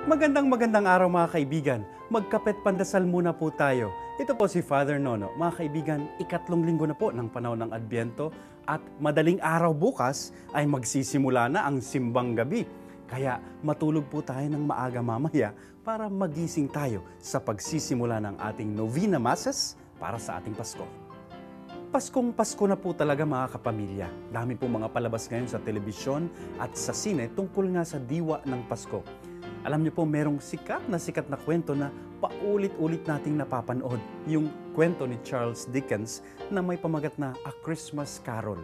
Magandang araw mga kaibigan. Magkapet pandasal muna po tayo. Ito po si Father Nono. Mga kaibigan, ikatlong linggo na po ng panahon ng Adbyento at madaling araw bukas ay magsisimula na ang simbang gabi. Kaya matulog po tayo ng maaga mamaya para magising tayo sa pagsisimula ng ating Novena Masses para sa ating Pasko. Paskong Pasko na po talaga mga kapamilya. Dami po mga palabas ngayon sa telebisyon at sa sine tungkol nga sa diwa ng Pasko. Alam niyo po, merong sikat na kwento na paulit-ulit nating napapanood. Yung kwento ni Charles Dickens na may pamagat na A Christmas Carol.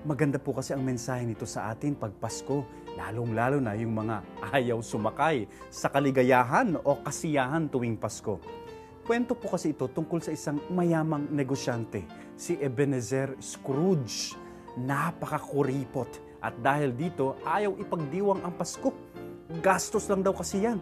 Maganda po kasi ang mensahe nito sa atin pag Pasko, lalong-lalo na yung mga ayaw sumakay sa kaligayahan o kasiyahan tuwing Pasko. Kwento po kasi ito tungkol sa isang mayamang negosyante, si Ebenezer Scrooge. Napakakuripot at dahil dito ayaw ipagdiwang ang Pasko. Gastos lang daw kasi yan.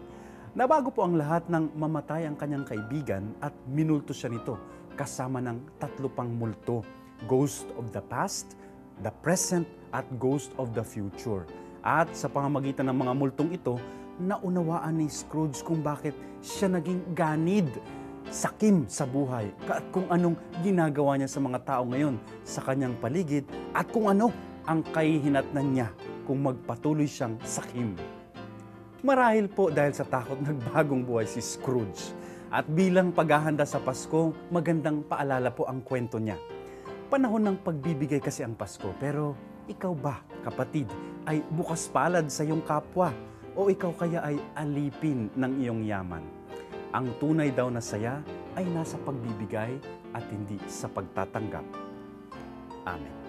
Nabago po ang lahat nang mamatay ang kanyang kaibigan at minulto siya nito kasama ng 3 pang multo. Ghost of the past, the present, at ghost of the future. At sa pamamagitan ng mga multong ito, naunawaan ni Scrooge kung bakit siya naging ganid, sakim sa buhay, at kung anong ginagawa niya sa mga tao ngayon sa kanyang paligid at kung ano ang kahihinatnan niya kung magpatuloy siyang sakim. Marahil po dahil sa takot nagbagong buhay si Scrooge. At bilang paghahanda sa Pasko, magandang paalala po ang kwento niya. Panahon ng pagbibigay kasi ang Pasko, pero ikaw ba, kapatid, ay bukas palad sa iyong kapwa? O ikaw kaya ay alipin ng iyong yaman? Ang tunay daw na saya ay nasa pagbibigay at hindi sa pagtatanggap. Amen.